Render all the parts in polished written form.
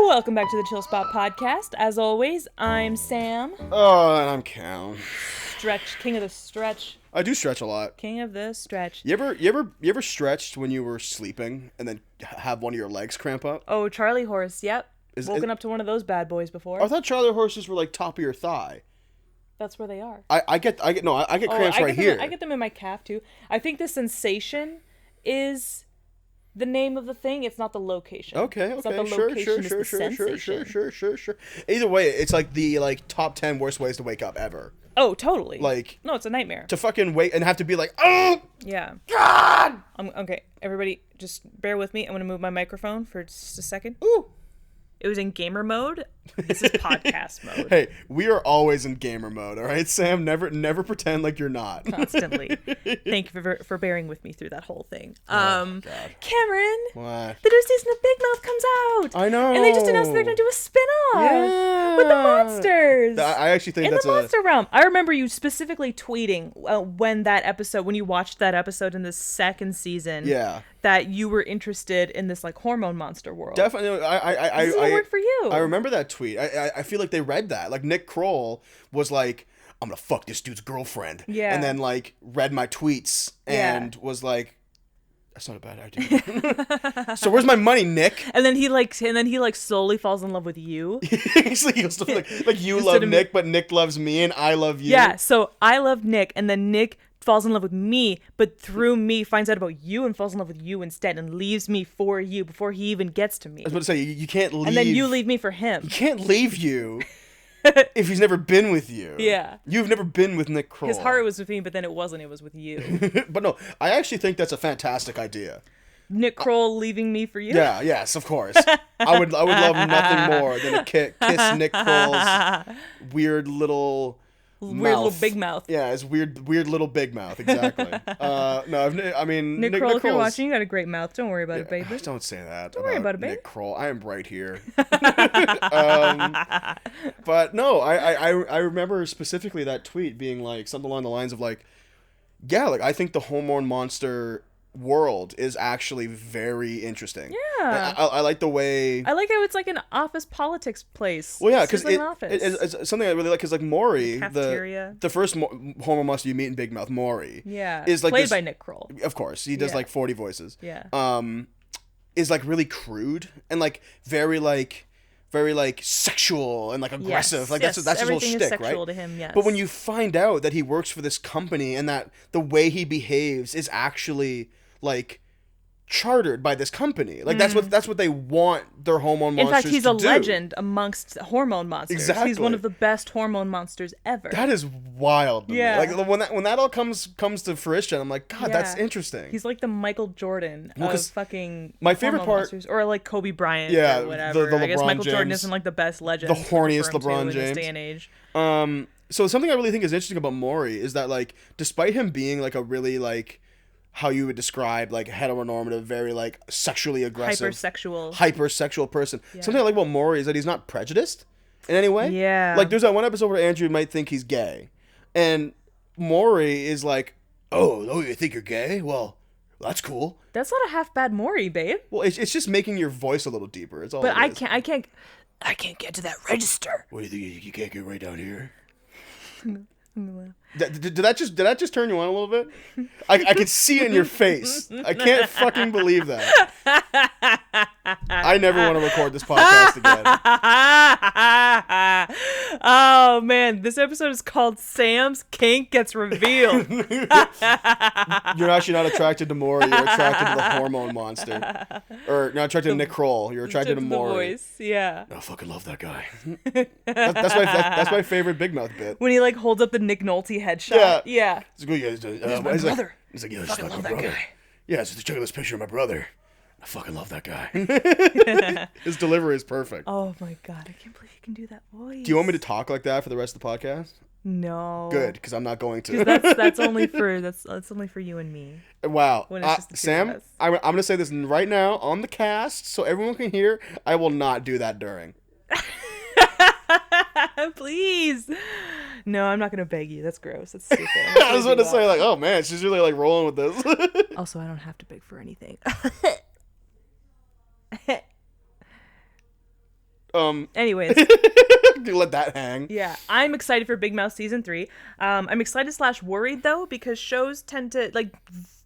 Welcome back to the Chill Spot Podcast. As always, I'm Sam. Oh, and I'm Cal. Stretch, king of the stretch. I do stretch a lot. King of the stretch. You ever stretched when you were sleeping and then have one of your legs cramp up? Oh, Charlie horse. Yep. Woken up to one of those bad boys before. I thought Charlie horses were like top of your thigh. That's where they are. I get cramps right here. I get them in my calf too. I think the sensation is the name of the thing. It's not the location. Okay. It's not the location, it's the sensation. Sure. Either way, it's like the top 10 worst ways to wake up ever. Oh, totally. Like, no, it's a nightmare. To fucking wait and have to be like, oh, yeah. God. Okay, everybody, just bear with me. I'm gonna move my microphone for just a second. Ooh. It was in gamer mode. This is podcast mode. Hey, we are always in gamer mode, all right, Sam? Never pretend like you're not. Constantly. Thank you for bearing with me through that whole thing. God. Cameron. What? The new season of Big Mouth comes out. I know. And they just announced they're going to do a spin-off with the monsters. I actually think that's in the monster realm. I remember you specifically tweeting when you watched that episode in the second season. Yeah. That you were interested in this like hormone monster world. Definitely. This is what worked for you. I remember that tweet. I feel like they read that. Like Nick Kroll was like, I'm gonna fuck this dude's girlfriend. Yeah. And then like read my tweets and was like, that's not a bad idea. So where's my money, Nick? And then he slowly falls in love with you. He's like you love Nick, but Nick loves me and I love you. Yeah, so I love Nick, and then Nick falls in love with me, but through me finds out about you and falls in love with you instead and leaves me for you before he even gets to me. I was about to say, you can't leave. And then you leave me for him. You can't leave you if he's never been with you. Yeah. You've never been with Nick Kroll. His heart was with me, but then it wasn't. It was with you. But no, I actually think that's a fantastic idea. Nick Kroll leaving me for you? Yeah, yes, of course. I would love nothing more than to kiss Nick Kroll's weird little big mouth. Yeah, his weird little big mouth, exactly. Nick Kroll, if you're watching, you got a great mouth. Don't worry about it, baby. Don't say that. Don't worry about it, baby. Nick Kroll, I am right here. But no, I remember specifically that tweet being like something along the lines of like, yeah, like I think the hormone monster world is actually very interesting. Yeah. I like the way... I like how it's like an office politics place. Well, yeah, because like it's something I really like, because like Maury, the first hormone monster you meet in Big Mouth, Maury, is like played by Nick Kroll. Of course, he does like 40 voices. Yeah. Is like really crude and like very sexual and like aggressive. That's his whole shtick, is sexual right? To him, yes. But when you find out that he works for this company and that the way he behaves is actually like chartered by this company, like that's what they want their hormone monsters to do. In fact, he's a legend amongst hormone monsters. Exactly. He's one of the best hormone monsters ever. That is wild to me. Like when that all comes to fruition, I'm like, God, that's interesting. He's like the Michael Jordan of fucking my favorite part monsters, or like Kobe Bryant, or whatever. The I guess LeBron Michael Jordan James. isn't like the best legend, the horniest LeBron James in this day and age. So something I really think is interesting about Maury is that like despite him being like a really like how you would describe like heteronormative, very like sexually aggressive, hypersexual person. Yeah. Something I like about Maury is that he's not prejudiced in any way. Yeah. Like there's that one episode where Andrew might think he's gay, and Maury is like, "Oh, you think you're gay? Well, that's cool." That's not a half bad Maury, babe. Well, it's just making your voice a little deeper. It's all. But I can't get to that register. What do you think? You can't get right down here. Did that just turn you on a little bit? I could see it in your face. I can't fucking believe that. I never want to record this podcast again. Oh man, this episode is called Sam's Kink Gets Revealed. You're actually not attracted to Maury. You're attracted to the hormone monster. Or not attracted to Nick Kroll. You're attracted to Maury. The voice, yeah. I fucking love that guy. That's my favorite Big Mouth bit. When he like holds up the Nick Nolte headshot. Yeah. He's like, he's my brother. He's like, yeah, I fucking love that guy. Yeah, so check out this picture of my brother. I fucking love that guy. His delivery is perfect. Oh my God, I can't believe you can do that voice. Do you want me to talk like that for the rest of the podcast? No. Good, because I'm not going to. That's only for you and me. Wow. Sam, I'm gonna say this right now on the cast so everyone can hear. I will not do that during. Please. No, I'm not gonna beg you. That's gross. That's stupid. I was about to say like, oh man, she's really like rolling with this. Also, I don't have to beg for anything. Anyways. Let that hang. Yeah, I'm excited for Big Mouth season 3. I'm excited / worried though, because shows tend to like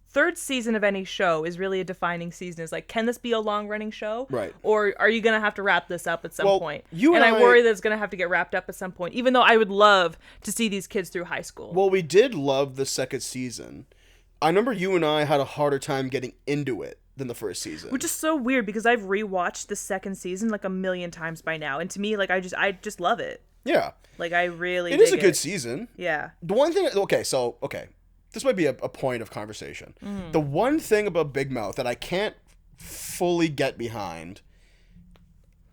third season of any show is really a defining season. Is like, can this be a long running show? Right. Or are you gonna have to wrap this up at some point? And I worry that it's gonna have to get wrapped up at some point. Even though I would love to see these kids through high school. Well, we did love the second season. I remember you and I had a harder time getting into it than the first season, which is so weird because I've rewatched the second season like a million times by now, and to me, like I just love it. Yeah, like I really. It is a good season. Yeah. The one thing, okay, this might be a point of conversation. The one thing about Big Mouth that I can't fully get behind,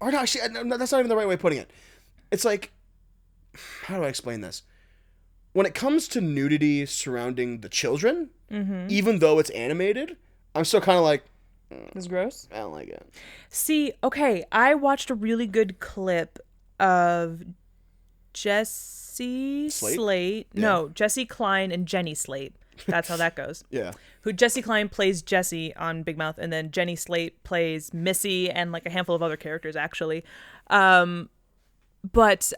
or no, actually, that's not even the right way of putting it. It's like, how do I explain this? When it comes to nudity surrounding the children, even though it's animated, I'm still kind of like, it's gross. I don't like it. See, okay, I watched a really good clip of Jesse Slate. Yeah. No, Jesse Klein and Jenny Slate. That's how that goes. Yeah. Who Jesse Klein plays Jesse on Big Mouth, and then Jenny Slate plays Missy and like a handful of other characters actually. But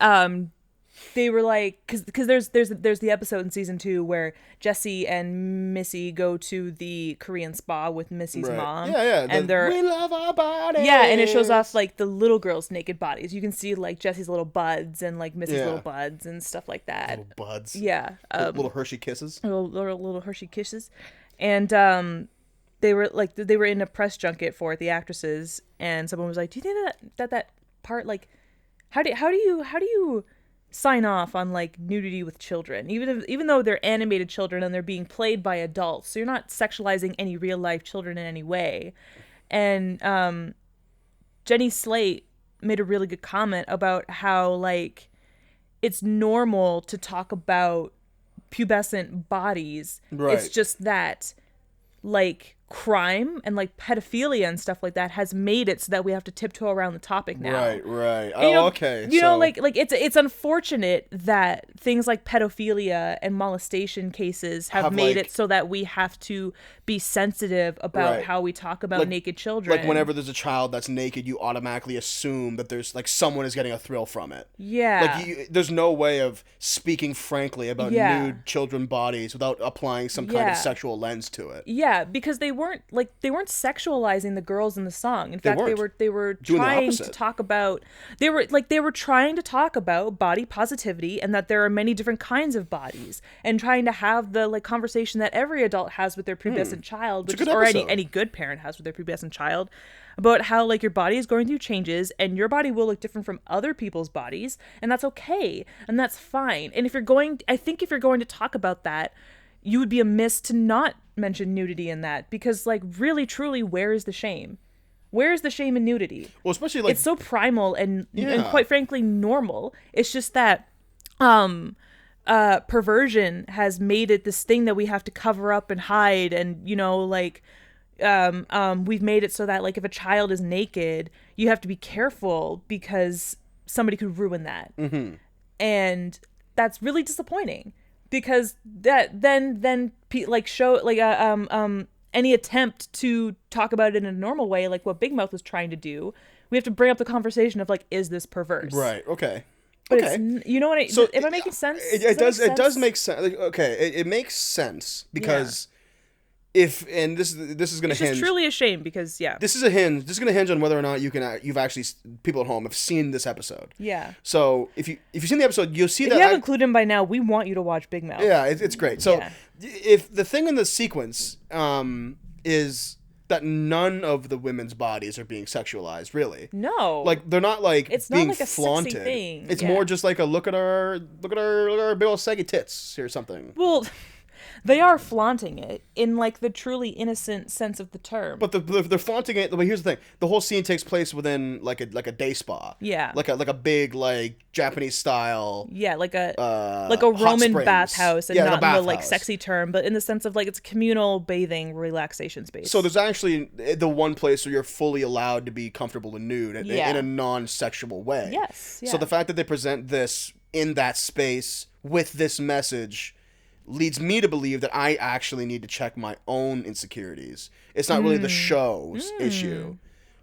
they were like, because there's the episode in season 2 where Jesse and Missy go to the Korean spa with Missy's mom. Yeah. And we love our bodies. Yeah, and it shows off like the little girls' naked bodies. You can see like Jesse's little buds and like Missy's little buds and stuff like that. Little buds. Yeah. Little Hershey kisses. Little Hershey kisses. And they were in a press junket for it, the actresses, and someone was like, "Do you think that part, like, how do you sign off on like nudity with children, even though they're animated children and they're being played by adults, so you're not sexualizing any real life children in any way?" And Jenny Slate made a really good comment about how like it's normal to talk about pubescent bodies. Right. It's just that like crime and like pedophilia and stuff like that has made it so that we have to tiptoe around the topic now. Right. And, okay. You know, like it's unfortunate that things like pedophilia and molestation cases have made it so that we have to be sensitive about how we talk about naked children. Like whenever there's a child that's naked, you automatically assume that there's like someone is getting a thrill from it. Yeah. Like there's no way of speaking frankly about nude children bodies without applying some kind of sexual lens to it. Yeah, because they weren't sexualizing the girls in the song. In fact, they were trying to talk about body positivity and that there are many different kinds of bodies, and trying to have the like conversation that every adult has with their pubescent child, or any good parent has with their pubescent child, about how like your body is going through changes and your body will look different from other people's bodies, and that's okay and that's fine. And if you're going to talk about that, you would be amiss to not mention nudity in that, because like really truly, where is the shame? Where is the shame in nudity? Well, especially like it's so primal and quite frankly normal. It's just that perversion has made it this thing that we have to cover up and hide, and you know, like we've made it so that like if a child is naked, you have to be careful because somebody could ruin that. And that's really disappointing. Because that then like show like any attempt to talk about it in a normal way, like what Big Mouth was trying to do, we have to bring up the conversation of like, is this perverse? Right. Okay. But it's, you know what? Am I making sense? It does make sense. Like, okay, it makes sense because this is going to hinge. It's truly a shame because this is going to hinge on whether or not you've actually, people at home have seen this episode. Yeah. So if you've seen the episode, you'll see that. If you haven't included him by now, we want you to watch Big Mouth. Yeah, it's great. So if the thing in the sequence is that none of the women's bodies are being sexualized, really. No. Like they're not like it's being not like a flaunted. Sexy thing. It's more just like a look at our big old saggy tits or something. Well, they are flaunting it in like the truly innocent sense of the term. But they're flaunting it. But here's the thing: the whole scene takes place within like a day spa. Yeah. Like a big like Japanese style. Yeah, like a Roman bathhouse, and not in the like sexy term, but in the sense of like it's a communal bathing relaxation space. So there's actually the one place where you're fully allowed to be comfortable and nude in a non-sexual way. Yes. Yeah. So the fact that they present this in that space with this message leads me to believe that I actually need to check my own insecurities. It's not really the show's issue.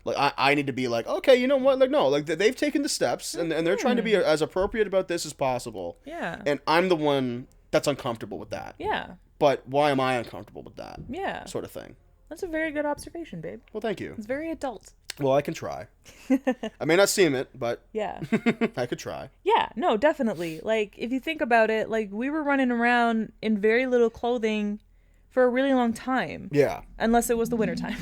Like I need to be like, okay, you know what? Like no, like they've taken the steps and they're trying to be as appropriate about this as possible. Yeah. And I'm the one that's uncomfortable with that. Yeah. But why am I uncomfortable with that? Yeah. Sort of thing. That's a very good observation, babe. Well, thank you. It's very adult. Well, I can try. I may not seem it, but yeah. I could try. Yeah, no, definitely. Like, if you think about it, like, we were running around in very little clothing for a really long time. Yeah. Unless it was the wintertime.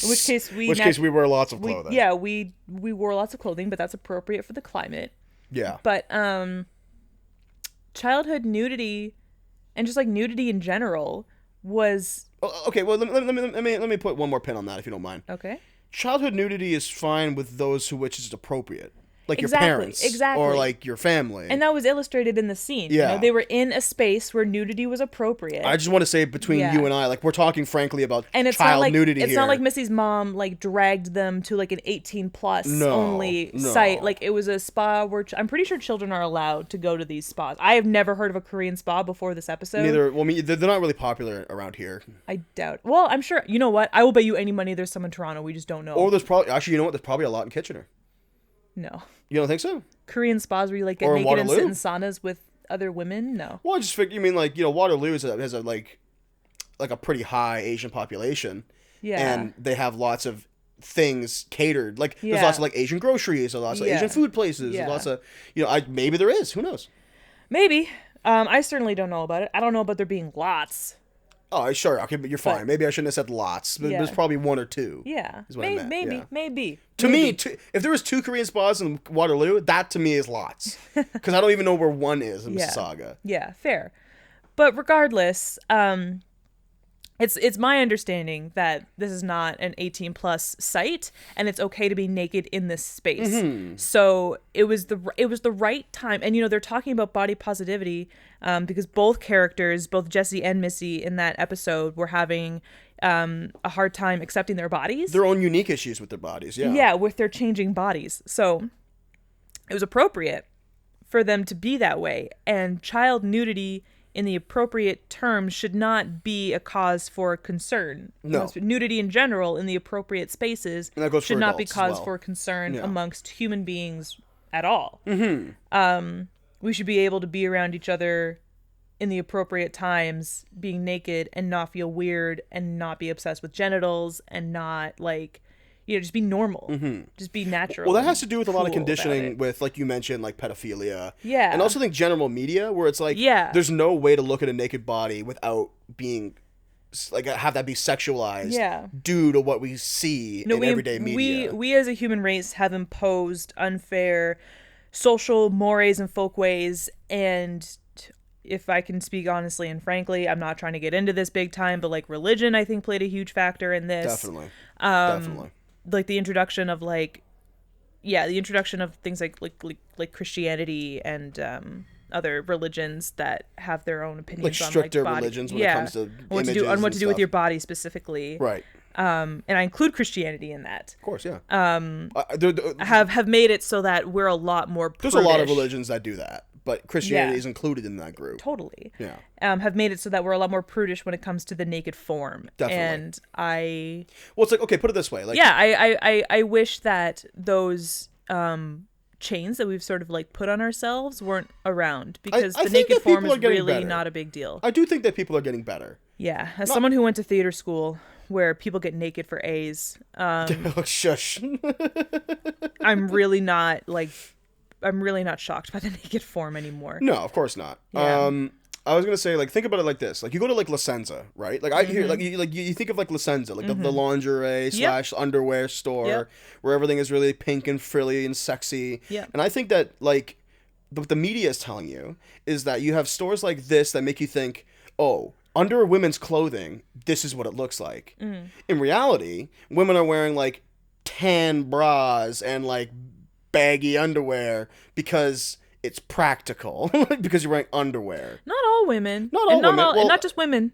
In which case we wear lots of clothing. We wore lots of clothing, but that's appropriate for the climate. Yeah. But childhood nudity and just like nudity in general was okay, well let me put one more pin on that if you don't mind. Okay. Childhood nudity is fine with those who which is appropriate. Like exactly, your parents. Exactly. Or like your family. And that was illustrated in the scene. Yeah. You know, they were in a space where nudity was appropriate. I just want to say between you and I, like we're talking frankly about and it's child not like, nudity it's here. not like Missy's mom like dragged them to like an 18 plus only site. Like it was a spa where I'm pretty sure children are allowed to go to these spas. I have never heard of a Korean spa before this episode. Neither. Well, they're not really popular around here. I doubt. Well, I'm sure. You know what? I will bet you any money there's some in Toronto. We just don't know. Or there's probably you know what? There's probably a lot in Kitchener. No. You don't think so? Korean spas where you like get or naked and sit in saunas with other women? No. Well, I just figured. You mean like Waterloo has a like a pretty high Asian population. Yeah. And they have lots of things catered. Like there's lots of like Asian groceries, there's lots of Asian food places, there's lots of maybe there is. Who knows? Maybe. I certainly don't know about it. I don't know about there being lots. Oh, sure. Okay, but you're fine. Maybe I shouldn't have said lots. But there's probably one or two. Yeah. Is what I meant. Maybe. To me, if there was 2 Korean spas in Waterloo, that to me is lots. Because I don't even know where one is in Mississauga. Yeah, fair. But regardless, it's my understanding that this is not an 18 plus site and it's okay to be naked in this space. Mm-hmm. So it was the right time. And they're talking about body positivity because both characters, both Jesse and Missy in that episode, were having a hard time accepting their bodies. Their own unique issues with their bodies, yeah. Yeah, with their changing bodies. So it was appropriate for them to be that way. And child nudity in the appropriate terms should not be a cause for concern. No. Nudity in general in the appropriate spaces should not be cause for concern amongst human beings at all. Mm-hmm. We should be able to be around each other in the appropriate times, being naked and not feel weird and not be obsessed with genitals and not just be normal. Mm-hmm. Just be natural. Well, that has to do with a lot of conditioning with, like you mentioned, like pedophilia. Yeah. And also think general media where it's like, there's no way to look at a naked body without being, like, have that be sexualized due to what we see in everyday media. We as a human race have imposed unfair social mores and folkways, and if I can speak honestly and frankly, I'm not trying to get into this big time, but like religion, I think, played a huge factor in this. Definitely. Like the introduction of things like Christianity and other religions that have their own opinions like stricter on body. religions when it comes to what to do with your body specifically. Right. And I include Christianity in that. Of course, yeah. Have made it so that we're a lot more prudish. There's a lot of religions that do that, but Christianity is included in that group. Totally. Yeah. Have made it so that we're a lot more prudish when it comes to the naked form. Definitely. And well, it's like, okay, put it this way. Like, I wish that those chains that we've sort of like put on ourselves weren't around, because the naked form is really not a big deal. I do think that people are getting better. Yeah. As someone who went to theater school where people get naked for A's, shush. I'm really not shocked by the naked form anymore. No, of course not. Yeah. I was gonna say, like, think about it like this: like, you go to like La Senza, right? Like, I hear you think of like La Senza, like the lingerie / underwear store where everything is really pink and frilly and sexy. Yeah. And I think that like what the media is telling you is that you have stores like this that make you think, oh, under women's clothing, this is what it looks like. Mm. In reality, women are wearing like tan bras and like baggy underwear because it's practical. Because you're wearing underwear. Not all women. And not just women.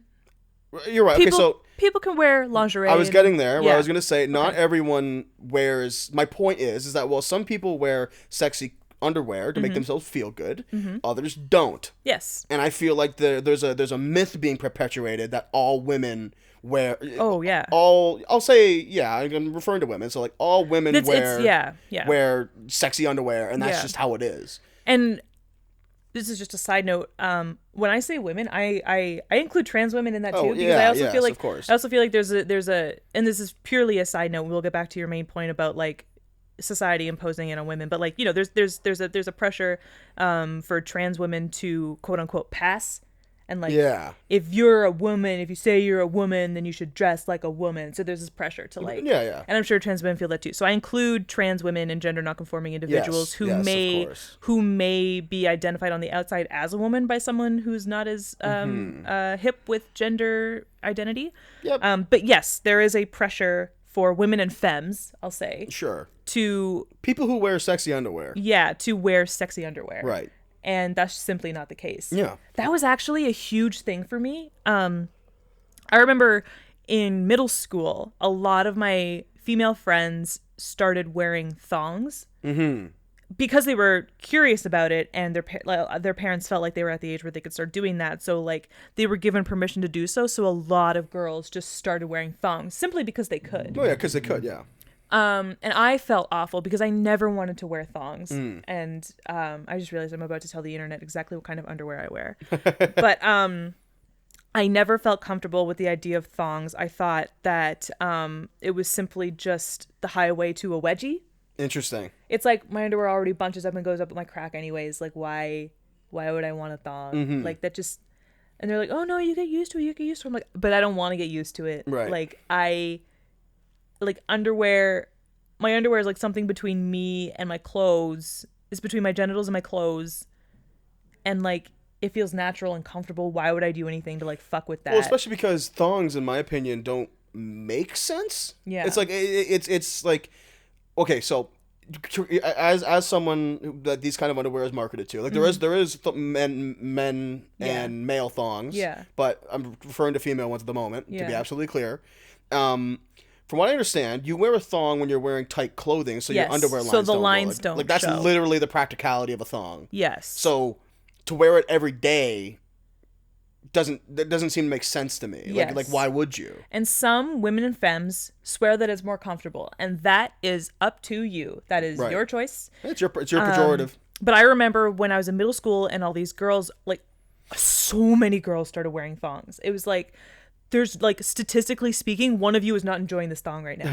You're right. People can wear lingerie. I was getting there. Where I was going to say not everyone wears. My point is that some people wear sexy underwear to make themselves feel good. Mm-hmm. Others don't. Yes. And I feel like there's a myth being perpetuated that all women wear. Oh yeah. I'll say yeah. I'm referring to women, so like all women wear wear sexy underwear, and that's just how it is. And this is just a side note. When I say women, I include trans women in that too, because I also feel like of course. I also feel like there's a and this is purely a side note. We'll get back to your main point about like society imposing it on women, but like, you know, there's a pressure for trans women to quote unquote pass. And like, if you're a woman, if you say you're a woman, then you should dress like a woman. So there's this pressure to like, and I'm sure trans women feel that too. So I include trans women and gender nonconforming individuals who may be identified on the outside as a woman by someone who's not as hip with gender identity. But yes, there is a pressure for women and femmes, I'll say. Sure. To people who wear sexy underwear. Yeah, to wear sexy underwear. Right. And that's simply not the case. Yeah. That was actually a huge thing for me. I remember in middle school, a lot of my female friends started wearing thongs because they were curious about it, and their parents felt like they were at the age where they could start doing that. So like they were given permission to do so. So a lot of girls just started wearing thongs simply because they could. Oh yeah, because they could. Yeah. And I felt awful because I never wanted to wear thongs. And I just realized I'm about to tell the internet exactly what kind of underwear I wear. But I never felt comfortable with the idea of thongs. I thought that it was simply just the highway to a wedgie. Interesting. It's like my underwear already bunches up and goes up at my crack anyways. Like, why would I want a thong? Like, that just... And they're like, oh, no, you get used to it. You get used to it. I'm like, but I don't want to get used to it. Right. Like underwear, my underwear is like something between me and my clothes. It's between my genitals and my clothes, and like it feels natural and comfortable. Why would I do anything to like fuck with that? Well, especially because thongs, in my opinion, don't make sense. Yeah, it's like it's like, okay, so as someone that these kind of underwear is marketed to, like there is men and male thongs. Yeah, but I'm referring to female ones at the moment to be absolutely clear. From what I understand, you wear a thong when you're wearing tight clothing, so your underwear lines don't show. So the lines don't show. Like, that's literally the practicality of a thong. Yes. So, to wear it every day doesn't seem to make sense to me. Yes. Like why would you? And some women and femmes swear that it's more comfortable, and that is up to you. That is your choice. It's your pejorative. But I remember when I was in middle school and all these girls, like, so many girls started wearing thongs. It was like... There's like, statistically speaking, one of you is not enjoying this thong right now.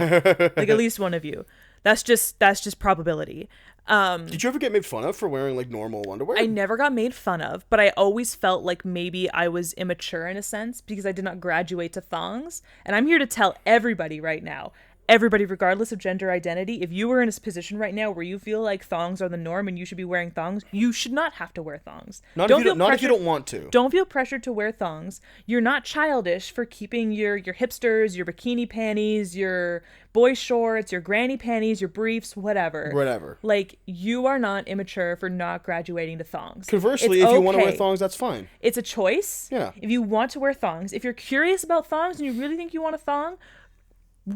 Like at least one of you. That's just probability. Did you ever get made fun of for wearing like normal underwear? I never got made fun of, but I always felt like maybe I was immature in a sense because I did not graduate to thongs. And I'm here to tell everybody right now, everybody, regardless of gender identity, if you were in a position right now where you feel like thongs are the norm and you should be wearing thongs, you should not have to wear thongs. Not if you don't want to. Don't feel pressured to wear thongs. You're not childish for keeping your hipsters, your bikini panties, your boy shorts, your granny panties, your briefs, whatever. Like, you are not immature for not graduating to thongs. Conversely, if you want to wear thongs, that's fine. It's a choice. Yeah. If you want to wear thongs, if you're curious about thongs and you really think you want a thong,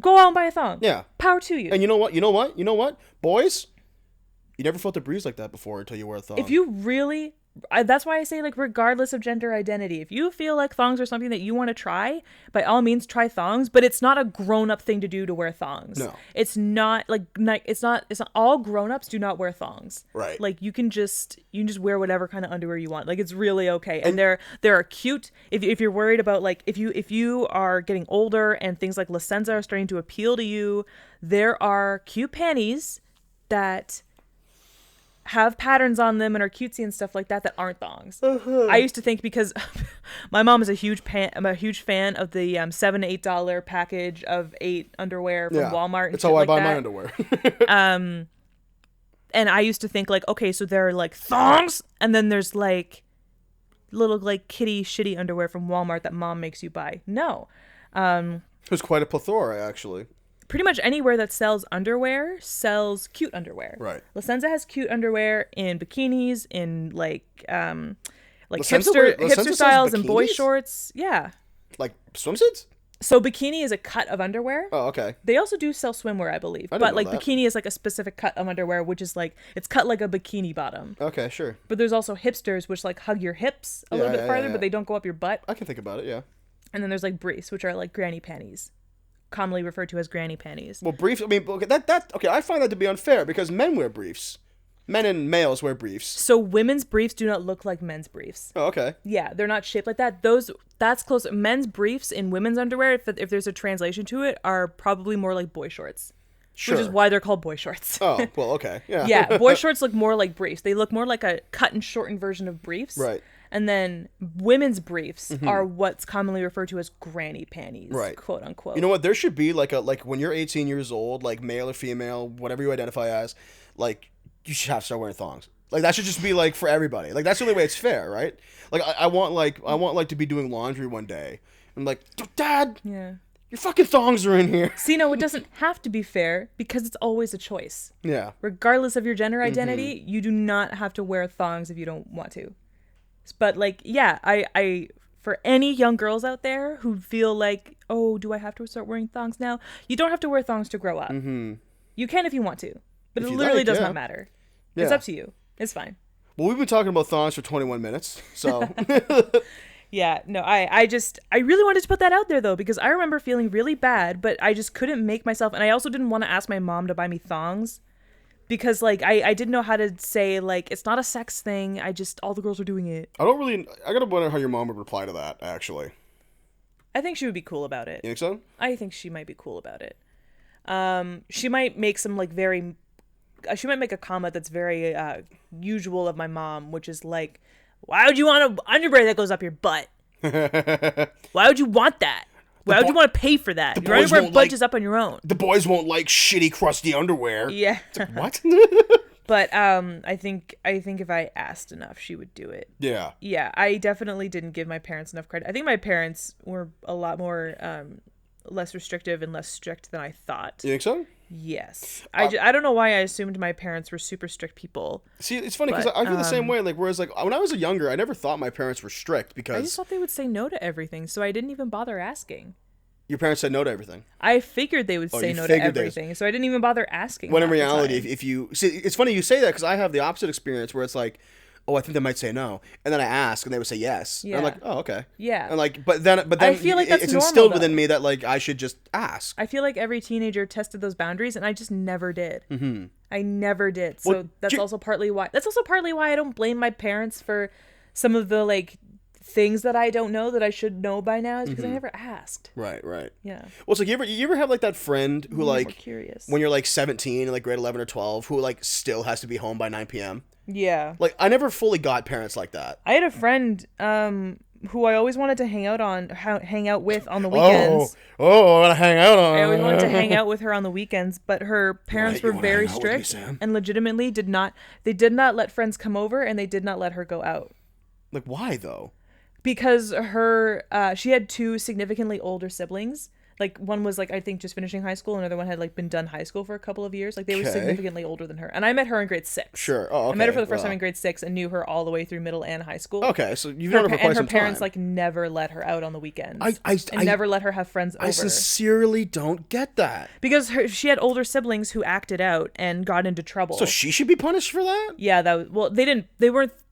go out and buy a thong. Yeah. Power to you. And you know what? Boys, you never felt a breeze like that before until you wear a thong. If you really... that's why I say, like, regardless of gender identity, if you feel like thongs are something that you want to try, by all means try thongs, but it's not a grown-up thing to do to wear thongs. No. It's not it's not all grown-ups do not wear thongs. Right. Like, you can just wear whatever kind of underwear you want. Like, it's really okay. And there are cute, if you're worried about, like, if you are getting older and things like La Senza are starting to appeal to you, there are cute panties that have patterns on them and are cutesy and stuff like that aren't thongs. I used to think, because my mom is a huge fan of the $7 to $8 package of 8 underwear from Walmart. And that's how I buy my underwear. And I used to think, like, okay, so there are like thongs, and then there's like little like kitty shitty underwear from Walmart that mom makes you buy. No. There's quite a plethora, actually. Pretty much anywhere that sells underwear sells cute underwear. Right. La Senza has cute underwear in bikinis, in like Senza hipster styles and boy shorts. Yeah. Like swimsuits? So bikini is a cut of underwear. Oh, okay. They also do sell swimwear, I believe. But like bikini is like a specific cut of underwear, which is like, it's cut like a bikini bottom. Okay, sure. But there's also hipsters, which like hug your hips a little bit farther, but they don't go up your butt. I can think about it, yeah. And then there's like briefs, which are like granny panties, commonly referred to as granny panties. Well, briefs. I mean, okay, okay. I find that to be unfair because men wear briefs. Men and males wear briefs. So women's briefs do not look like men's briefs. Oh, okay. Yeah, they're not shaped like that. That's close. Men's briefs in women's underwear, if there's a translation to it, are probably more like boy shorts. Sure. Which is why they're called boy shorts. Oh, well, okay. Yeah. Yeah, boy shorts look more like briefs. They look more like a cut and shortened version of briefs. Right. And then women's briefs are what's commonly referred to as granny panties, right? Quote unquote. You know what? There should be like when you're 18 years old, like male or female, whatever you identify as, like you should have to start wearing thongs. Like that should just be like for everybody. Like that's the only way it's fair, right? Like I want to be doing laundry one day. I'm like, Dad, yeah, your fucking thongs are in here. See, no, it doesn't have to be fair because it's always a choice. Yeah. Regardless of your gender identity, you do not have to wear thongs if you don't want to. But like, yeah, I for any young girls out there who feel like, oh, do I have to start wearing thongs now? You don't have to wear thongs to grow up. Mm-hmm. You can if you want to, but it literally does not matter. Yeah. It's up to you. It's fine. Well, we've been talking about thongs for 21 minutes, so. Yeah, no, I really wanted to put that out there though, because I remember feeling really bad, but I just couldn't make myself, and I also didn't want to ask my mom to buy me thongs. Because, like, I didn't know how to say, like, it's not a sex thing. All the girls are doing it. I gotta wonder how your mom would reply to that, actually. I think she would be cool about it. You think so? I think she might be cool about it. She might make some, like, she might make a comment that's very usual of my mom, which is like, why would you want an underwear that goes up your butt? Why would you want that? Why would you want to pay for that? Your underwear bunches up on your own. The boys won't like shitty, crusty underwear. Yeah. Like, what? But I think if I asked enough, she would do it. Yeah. Yeah, I definitely didn't give my parents enough credit. I think my parents were a lot more less restrictive and less strict than I thought. You think so? Yes. I don't know why I assumed my parents were super strict people. See, it's funny because I feel the same way. Like, whereas, like, when I was younger, I never thought my parents were strict because I just thought they would say no to everything, so I didn't even bother asking. Your parents said no to everything. I figured they would say no to everything, so I didn't even bother asking. When in reality, if you see, it's funny you say that because I have the opposite experience where it's like, oh, I think they might say no, and then I ask and they would say yes. Yeah. And I'm like, oh, okay. Yeah. And like, but then I feel like that's it's normal, instilled though. within me that like I should just ask. I feel like every teenager tested those boundaries, and I just never did. Mm-hmm. I never did. So that's also partly why. That's also partly why I don't blame my parents for some of the like things that I don't know that I should know by now, is because I never asked. Right. Yeah. Well, so you ever have like that friend who like curious when you're like 17 in like grade 11 or 12 who like still has to be home by 9 p.m. Yeah. Like I never fully got parents like that. I had a friend who I always wanted to hang out with on the weekends. I want to hang out on. I always wanted to hang out with her on the weekends, but her parents were very strict and legitimately did not let friends come over, and they did not let her go out. Like, why though? Because she had two significantly older siblings. Like, one was like, I think just finishing high school. Another one had like been done high school for a couple of years. Like, they were significantly older than her. And I met her in grade 6. Sure. Oh, okay. I met her for the first time in grade 6 and knew her all the way through middle and high school. Okay, so you've known her for quite some time. And her parents like never let her out on the weekends. I never let her have friends over. I sincerely don't get that. Because she had older siblings who acted out and got into trouble. So she should be punished for that? Yeah,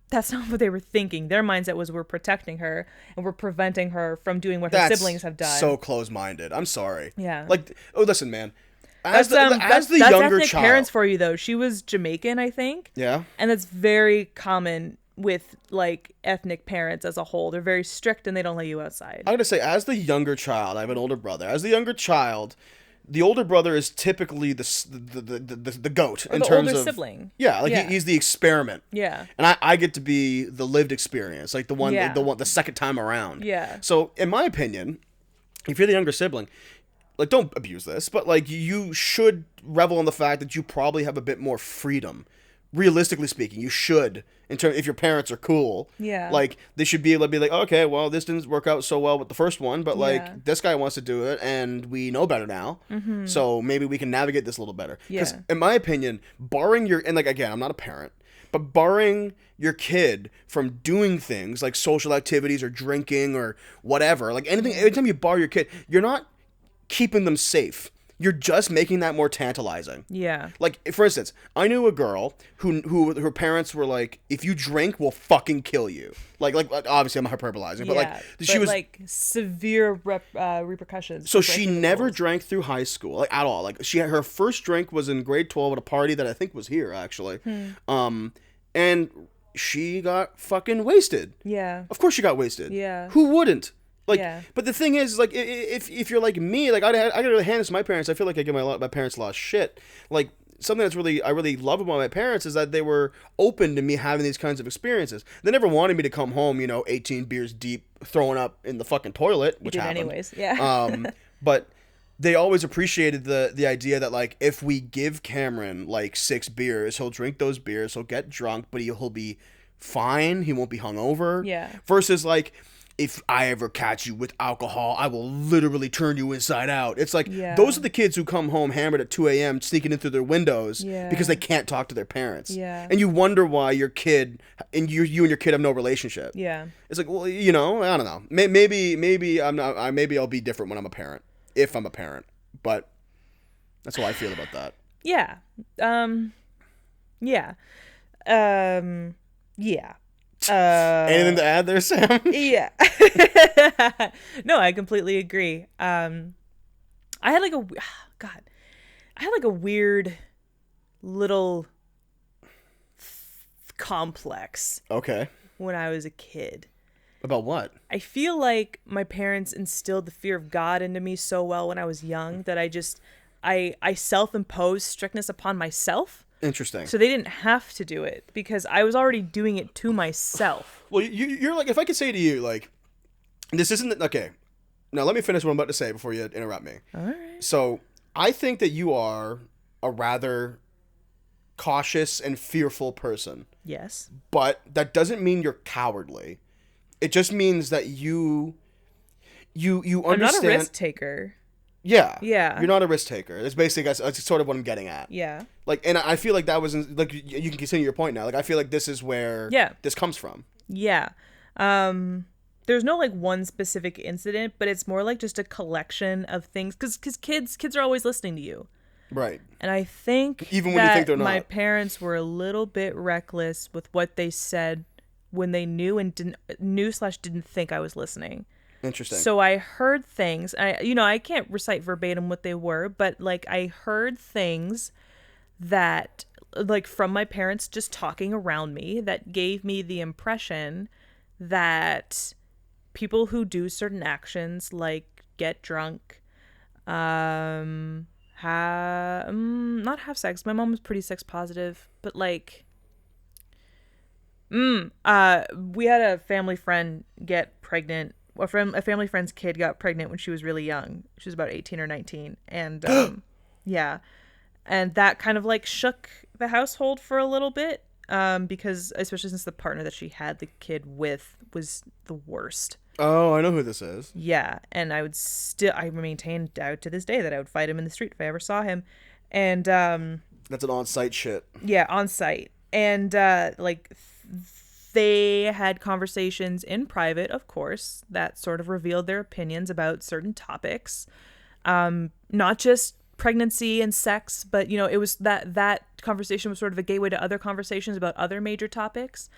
that's not what they were thinking. Their mindset was, we're protecting her and we're preventing her from doing what her siblings have done. So close-minded. I'm sorry. Yeah. Like, listen, man. That's younger ethnic parents for you, though. She was Jamaican, I think. Yeah. And that's very common with like ethnic parents as a whole. They're very strict and they don't let you outside. I'm gonna say, as the younger child, I have an older brother. As the younger child, the older brother is typically the goat in terms of older sibling. Yeah, like he's the experiment. Yeah, and I get to be the lived experience, like the second time around. Yeah. So in my opinion, if you're the younger sibling, like don't abuse this, but like you should revel in the fact that you probably have a bit more freedom. Realistically speaking, you should, if your parents are cool. Yeah. Like, they should be able to be like, okay, well, this didn't work out so well with the first one, but like this guy wants to do it and we know better now. Mm-hmm. So maybe we can navigate this a little better. Because in my opinion, and like, again, I'm not a parent, but barring your kid from doing things like social activities or drinking or whatever, like anything, anytime you bar your kid, you're not keeping them safe. you're just making that more tantalizing. Yeah. Like, for instance, I knew a girl who her parents were like, if you drink, we'll fucking kill you. Like obviously I'm hyperbolizing, but she was like severe repercussions. So she never drank through high school, like at all. Like her first drink was in grade 12 at a party that I think was here actually. And she got fucking wasted. Yeah. Of course she got wasted. Yeah. Who wouldn't? Like, but the thing is, like, if you're like me, like, I gotta hand this to my parents. I feel like I give my parents a lot of shit. Like, something I really love about my parents is that they were open to me having these kinds of experiences. They never wanted me to come home, 18 beers deep, throwing up in the fucking toilet, which happened. Anyways, yeah. But they always appreciated the idea that, like, if we give Cameron like 6 beers, he'll drink those beers, he'll get drunk, but he'll be fine. He won't be hungover. Yeah. Versus like, if I ever catch you with alcohol, I will literally turn you inside out. It's like, those are the kids who come home hammered at 2 a.m. sneaking in through their windows because they can't talk to their parents. Yeah. And you wonder why your kid, and you and your kid have no relationship. Yeah. It's like, well, I don't know. Maybe I'm not, maybe I'll be different when I'm a parent, if I'm a parent. But that's how I feel about that. Yeah. Yeah. Yeah. Anything to add there, Sam? Yeah. No, I completely agree. I had like a weird little complex. Okay. When I was a kid. About what? I feel like my parents instilled the fear of God into me so well when I was young that I self-imposed strictness upon myself. Interesting. So they didn't have to do it because I was already doing it to myself. Well, you're like, if I could say to you, like, this isn't, okay, now let me finish what I'm about to say before you interrupt me. All right. So I think that you are a rather cautious and fearful person. Yes. But that doesn't mean you're cowardly. It just means that you understand. I'm not a risk taker. Yeah. Yeah. You're not a risk taker. That's basically, that's sort of what I'm getting at. Yeah. Like, and I feel like that was, like, you can continue your point now. Like, I feel like this is where this comes from. Yeah. There's no, like, one specific incident, but it's more like just a collection of things. Because kids are always listening to you. Right. And I think even when you think they're not. My parents were a little bit reckless with what they said when they knew and didn't think I was listening. Interesting. So I heard things. I can't recite verbatim what they were, but like I heard things that like from my parents just talking around me that gave me the impression that people who do certain actions like get drunk, not have sex. My mom was pretty sex positive, but like we had a family friend get pregnant. A family friend's kid got pregnant when she was really young. She was about 18 or 19. And yeah. And that kind of like shook the household for a little bit. Because especially since the partner that she had the kid with was the worst. Oh, I know who this is. Yeah. And I maintain to this day that I would fight him in the street if I ever saw him. And that's an on-site shit. Yeah, on-site. And they had conversations in private, of course, that sort of revealed their opinions about certain topics. Not just pregnancy and sex, but, it was that conversation was sort of a gateway to other conversations about other major topics.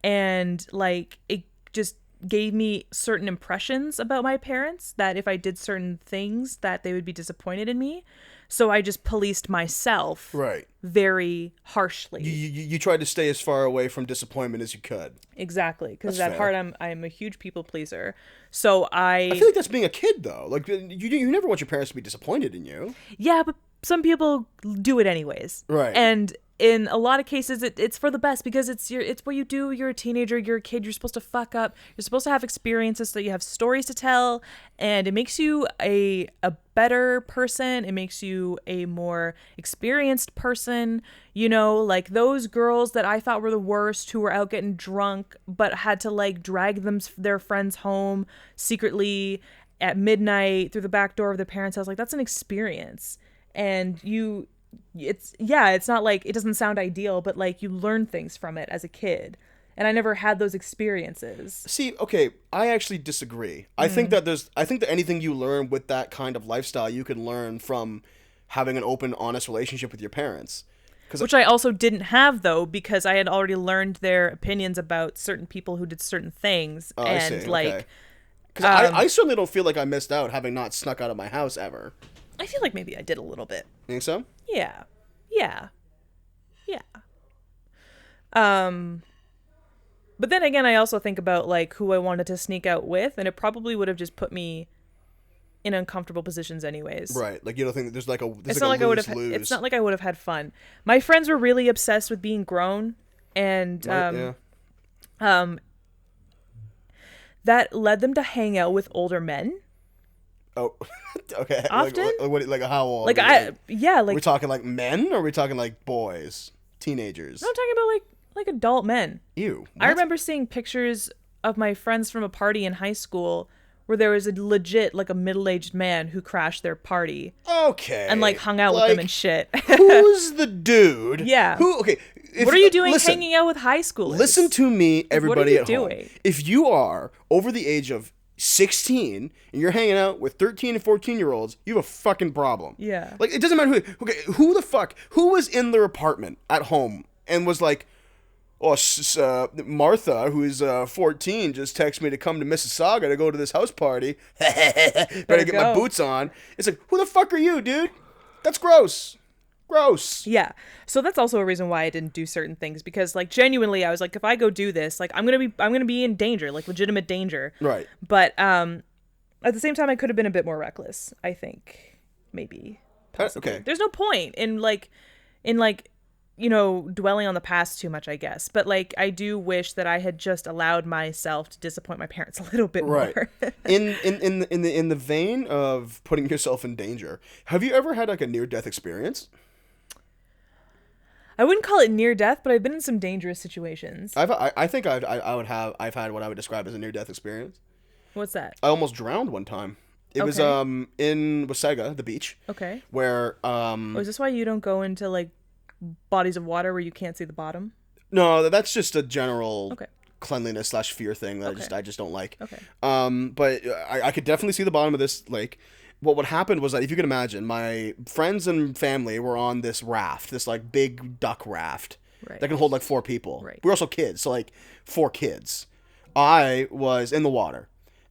And, like, it just gave me certain impressions about my parents that if I did certain things that they would be disappointed in me. So I just policed myself very harshly. You tried to stay as far away from disappointment as you could. Exactly, because at heart I'm a huge people pleaser. So I feel like that's being a kid though. Like you never want your parents to be disappointed in you. Yeah, but some people do it anyways. Right. And in a lot of cases it's for the best because it's what you do. You're a teenager, you're a kid, you're supposed to fuck up. You're supposed to have experiences so that you have stories to tell, and it makes you a better person. It makes you a more experienced person. Like those girls that I thought were the worst who were out getting drunk but had to like drag their friends home secretly at midnight through the back door of their parents' house. Like that's an experience. And it's not like, it doesn't sound ideal, but like you learn things from it as a kid. and I never had those experiences. See, okay, I actually disagree. I think that anything you learn with that kind of lifestyle, you can learn from having an open, honest relationship with your parents. Which I also didn't have, though, because I had already learned their opinions about certain people who did certain things. Oh, and I see. like, okay. Because I certainly don't feel like I missed out having not snuck out of my house ever. I feel like maybe I did a little bit. Think so? Yeah. Yeah. Yeah. But then again, I also think about like who I wanted to sneak out with, and it probably would have just put me in uncomfortable positions anyways. Right. Like, you don't think that there's like a it's not like I would have it's not like I would have had fun. My friends were really obsessed with being grown, and that led them to hang out with older men. Oh, okay. Often? Like how old? Like we're talking like men, or are we talking like boys, teenagers? No, I'm talking about like adult men. Ew. What? I remember seeing pictures of my friends from a party in high school where there was a legit, like, a middle-aged man who crashed their party. Okay. And, like, hung out with them and shit. Who's the dude? Yeah. Okay. What are you doing hanging out with high schoolers? Listen to me, everybody at home. What are you doing? If you are over the age of 16 and you're hanging out with 13 and 14-year-olds, you have a fucking problem. Yeah. Like, it doesn't matter who was in their apartment at home and was like, Martha, who's 14, just texted me to come to Mississauga to go to this house party. Better get my boots on. It's like, who the fuck are you, dude? That's gross. Gross. Yeah. So that's also a reason why I didn't do certain things, because like genuinely I was like, if I go do this, like I'm gonna be in danger, like legitimate danger. Right. But at the same time I could have been a bit more reckless, I think. Maybe. Possibly. Okay. There's no point in you know, dwelling on the past too much, I guess. But like, I do wish that I had just allowed myself to disappoint my parents a little bit more. in the vein of putting yourself in danger, have you ever had like a near-death experience? I wouldn't call it near death, but I've been in some dangerous situations. I think I've had what I would describe as a near-death experience. What's that? I almost drowned one time. It was in Wasaga, the beach. Okay. Where is this why you don't go into like bodies of water where you can't see the bottom? No, that's just a general cleanliness / fear thing that I just don't like. Okay. But I could definitely see the bottom of this lake. What happened was that, if you can imagine, my friends and family were on this raft, this like big duck raft that can hold like 4 people. Right. We're also kids, so like 4 kids. I was in the water.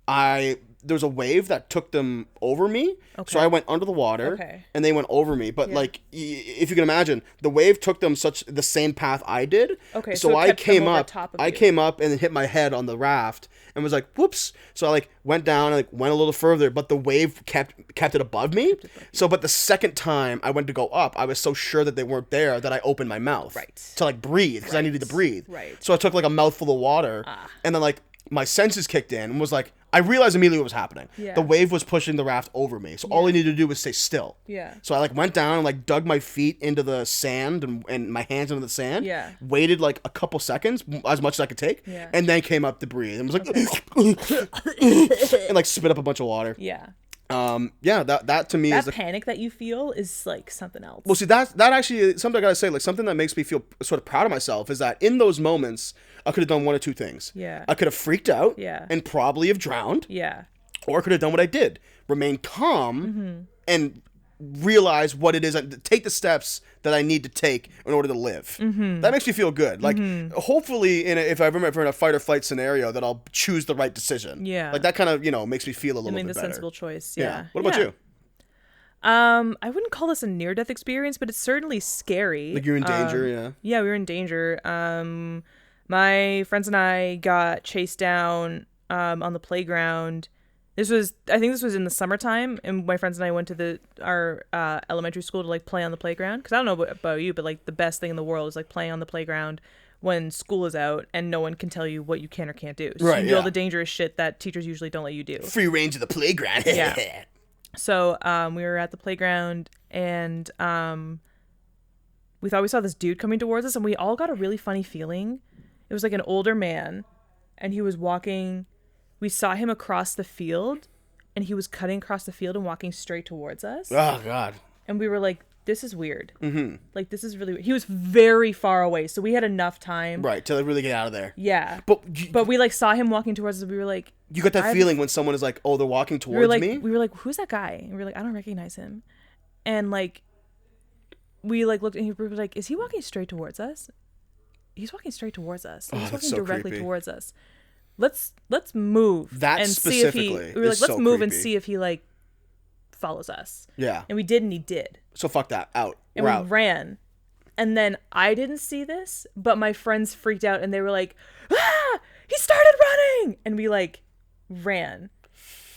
There was a wave that took them over me, so I went under the water, and they went over me. But like, if you can imagine, the wave took them the same path I did. Okay, so I came up. I came up and hit my head on the raft, and was like, "Whoops!" So I like went down and like went a little further, but the wave kept it above me. So, but the second time I went to go up, I was so sure that they weren't there that I opened my mouth to like breathe, because I needed to breathe. Right. So I took like a mouthful of water, and then like my senses kicked in and was like, I realized immediately what was happening. Yeah. The wave was pushing the raft over me. So all I needed to do was stay still. Yeah. So I like went down and like dug my feet into the sand and my hands into the sand. Yeah. Waited like a couple seconds, as much as I could take. Yeah. And then came up to breathe and was like, and like spit up a bunch of water. Yeah. That to me is the panic that you feel is like something else. Well, see, that actually is something I gotta say, like something that makes me feel sort of proud of myself is that in those moments I could have done one of 2 things. Yeah. I could have freaked out. Yeah. And probably have drowned. Yeah. Or I could have done what I did, remain calm and realize what it is, take the steps that I need to take in order to live. That makes me feel good. Like, hopefully, if I'm ever in a fight or flight scenario, that I'll choose the right decision. Yeah. Like, that kind of, makes me feel a little bit better. Sensible choice, yeah. What about you? I wouldn't call this a near-death experience, but it's certainly scary. Like, you're in danger, yeah? Yeah, we were in danger. My friends and I got chased down on the playground. I think this was in the summertime, and my friends and I went to our elementary school to like play on the playground. Because I don't know about you, but like the best thing in the world is like playing on the playground when school is out and no one can tell you what you can or can't do. So you can do all the dangerous shit that teachers usually don't let you do. Free range of the playground. Yeah. So we were at the playground, and we thought we saw this dude coming towards us, and we all got a really funny feeling. It was like an older man, and he was walking. We saw him across the field, and he was cutting across the field and walking straight towards us. Oh, God. And we were like, this is weird. Like, this is really weird. He was very far away, so we had enough time. Right, to really get out of there. Yeah. But we, like, saw him walking towards us, and we were like... You got that feeling when someone is like, oh, they're walking towards me? We were like, who's that guy? And we were like, I don't recognize him. And, like, we, like, looked, and he was like, is he walking straight towards us? He's walking straight towards us. He's walking directly towards us. Let's move and see if he... We were like, let's move and see if he, like, follows us. Yeah. And we did, and he did. So fuck that. Out. And we ran. And then I didn't see this, but my friends freaked out, and they were like, ah! He started running! And we, like, ran.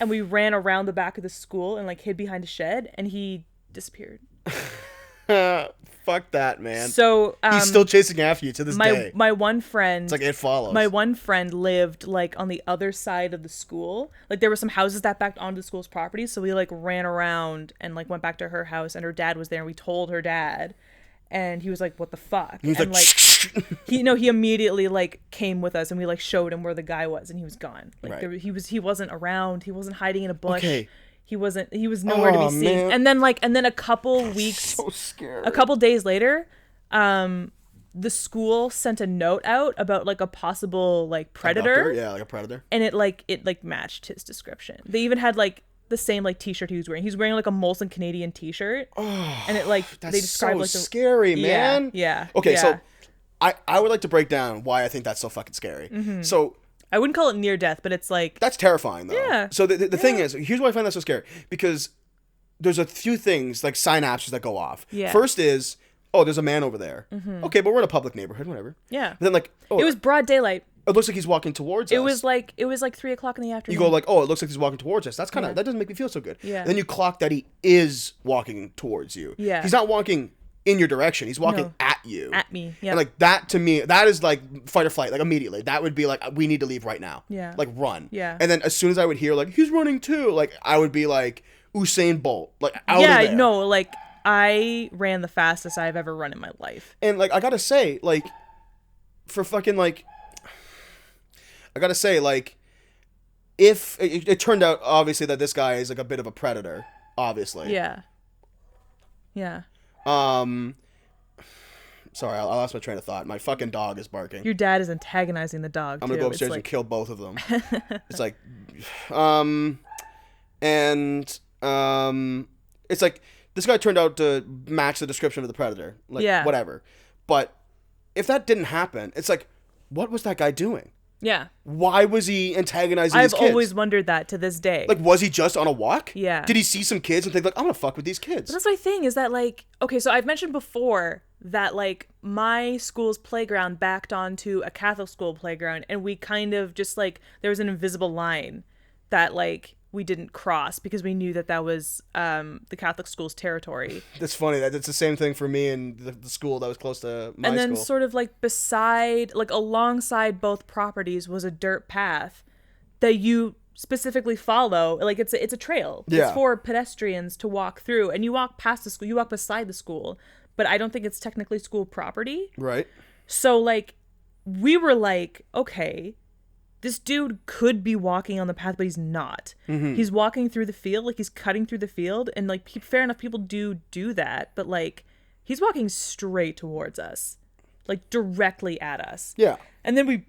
And we ran around the back of the school and, like, hid behind a shed, and he disappeared. Fuck that, man. So he's still chasing after you to this day. My one friend, it's like It Follows. My one friend lived like on the other side of the school. Like there were some houses that backed onto the school's property, so we like ran around and like went back to her house, and her dad was there, and we told her dad, and he was like, "What the fuck?" He was and he immediately like came with us, and we like showed him where the guy was, and he was gone. Like he wasn't around. He wasn't hiding in a bush. Okay. He was nowhere to be seen. Man. And then a couple weeks, so scared. A couple days later, the school sent a note out about like a possible like predator. Yeah, like a predator. And it matched his description. They even had like the same like t-shirt he was wearing. He was wearing like a Molson Canadian t-shirt. Oh, and it like that's they described so like scary, man. Yeah. Okay, yeah. so I would like to break down why I think that's so fucking scary. Mm-hmm. So I wouldn't call it near death, but it's like... That's terrifying, though. Yeah. So the thing is, here's why I find that so scary. Because there's a few things, like synapses that go off. Yeah. First is, oh, there's a man over there. Mm-hmm. Okay, but we're in a public neighborhood, whatever. Yeah. But then, like... Oh, it was broad daylight. It looks like he's walking towards us. It was like 3:00 in the afternoon. You go like, oh, it looks like he's walking towards us. That's kind of... That doesn't make me feel so good. Yeah. And then you clock that he is walking towards you. Yeah. He's not walking in your direction. He's walking at you. At me, yeah. And like that, to me, that is like fight or flight, like immediately. That would be like, we need to leave right now. Yeah. Like run. Yeah. And then as soon as I would hear like, he's running too, like I would be like Usain Bolt, like out of there. Yeah, no, like I ran the fastest I've ever run in my life. And like, I gotta say, like, for fucking like, I gotta say, like, if it turned out obviously that this guy is like a bit of a predator, obviously. Yeah. Yeah. Sorry, I lost my train of thought. My fucking dog is barking. Your dad is antagonizing the dog. I'm gonna go upstairs and kill both of them. It's like, it's like this guy turned out to match the description of the predator. Like, yeah. Whatever. But if that didn't happen, it's like, what was that guy doing? Yeah. Why was he antagonizing these kids? I've always wondered that to this day. Like, was he just on a walk? Yeah. Did he see some kids and think, like, I'm gonna fuck with these kids? But that's my thing, is that, like, okay, so I've mentioned before that, like, my school's playground backed onto a Catholic school playground, and we kind of just, like, there was an invisible line that, like, we didn't cross because we knew that that was the Catholic school's territory. That's funny. That's the same thing for me and the school that was close to my school. And then sort of like beside, like alongside both properties was a dirt path that you specifically follow. Like it's a trail. Yeah. It's for pedestrians to walk through, and you walk past the school, you walk beside the school, but I don't think it's technically school property. Right. So like we were like, okay, this dude could be walking on the path, but he's not. Mm-hmm. He's walking through the field, like he's cutting through the field, and like fair enough, people do that, but like he's walking straight towards us, like directly at us. Yeah. And then we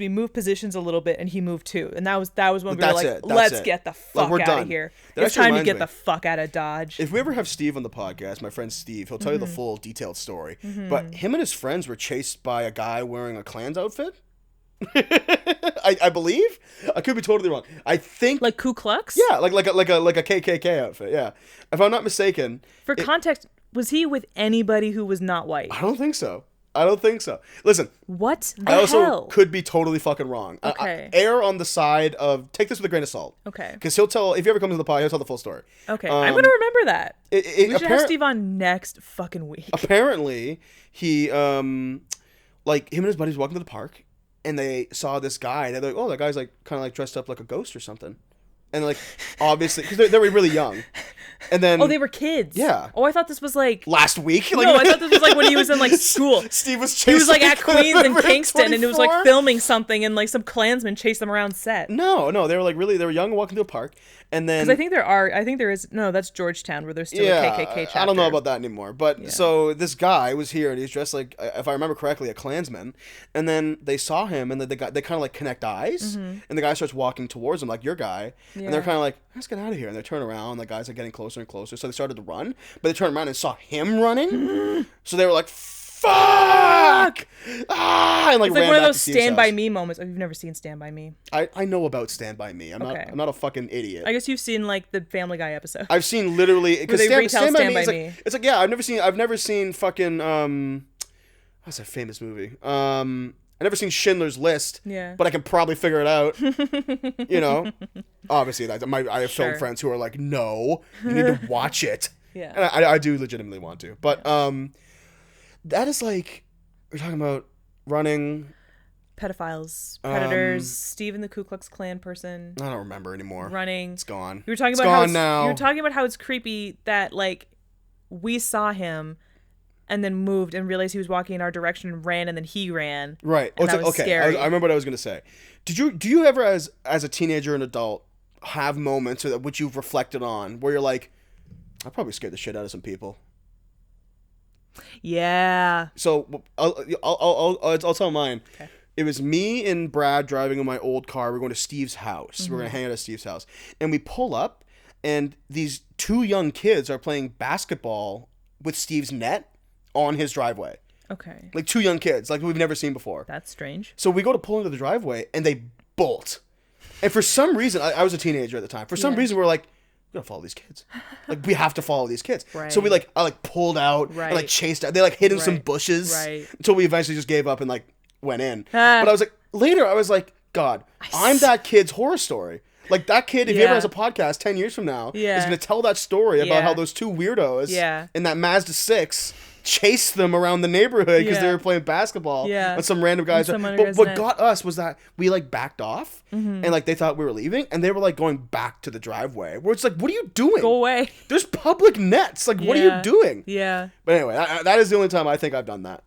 moved positions a little bit, and he moved too, and that was when we were like, let's get the fuck out of here. It's time to get the fuck out of Dodge. If we ever have Steve on the podcast, my friend Steve, he'll tell you the full detailed story. Mm-hmm. But him and his friends were chased by a guy wearing a Klan's outfit. I believe. I could be totally wrong. I think like Ku Klux. Yeah, like a KKK outfit. Yeah, if I'm not mistaken. For context, was he with anybody who was not white? I don't think so. Listen. What the I also hell? could be totally fucking wrong. Okay. Err on the side of take this with a grain of salt. Okay. Because he'll tell, if he ever comes to the pod, he'll tell the full story. Okay. I'm gonna remember that. We should have Steve on next fucking week. Apparently, he like him and his buddies walking to the park. And they saw this guy, and they're like, "Oh, that guy's like kind of like dressed up like a ghost or something." And like, obviously, because they were really young. And then, oh, they were kids. Yeah. Oh, I thought this was like last week. Like, no, I thought this was like when he was in like school. Steve was chasing. He was like at Queens and Kingston, 24? and it was like filming something, and like some Klansmen chased them around set. No, they were like they were young, walking through a park, and then because I think there is that's Georgetown where there's still a KKK chapter. I don't know about that anymore, but so this guy was here, and he's dressed like, if I remember correctly, a Klansman, and then they saw him, and then they kind of like connect eyes, and the guy starts walking towards him like your guy, and they're kind of like, let's get out of here, and they turn around, and the guys are getting closer and closer, so they started to run, but they turned around and saw him running, so they were like, fuck! Ah! And like, it's like one of those Stand By Me moments. Oh, you've never seen Stand By Me? I know about Stand By Me. I'm not a fucking idiot. I guess you've seen like the Family Guy episode. I've seen literally because Stand By Me. It's like I've never seen fucking what's that famous movie? I've never seen Schindler's List. Yeah. But I can probably figure it out. You know, obviously I have film friends who are like, no, you need to watch it. Yeah. And I do legitimately want to, but that is like, we're talking about running, pedophiles, predators, Steve and the Ku Klux Klan person. I don't remember anymore. Running. It's gone. You were talking about how you were talking about how it's creepy that like we saw him and then moved and realized he was walking in our direction and ran, and then he ran. Right. And that was scary. I remember what I was gonna say. Do you ever as a teenager and adult have moments which you've reflected on where you're like, I probably scared the shit out of some people? Yeah. So I'll tell mine. Okay. It was me and Brad driving in my old car. We're going to Steve's house. We're going to hang out at Steve's house, and we pull up, and these two young kids are playing basketball with Steve's net on his driveway. Okay. Like two young kids, like we've never seen before. That's strange. So we go to pull into the driveway, and they bolt. And for some reason, I was a teenager at the time. For some reason, we're like, we gotta follow these kids. Like, we have to follow these kids. Right. So I pulled out and like chased out. They like hid in some bushes until we eventually just gave up and like went in. But I was like, later I was like, God, I'm that kid's horror story. Like that kid, if he ever has a podcast 10 years from now, is gonna tell that story about how those two weirdos in that Mazda 6 chased them around the neighborhood because they were playing basketball and some random guys. But what got us was that we like backed off and like they thought we were leaving, and they were like going back to the driveway where it's like, what are you doing? Go away. There's public nets. Like, what are you doing? Yeah. But anyway, that is the only time I think I've done that.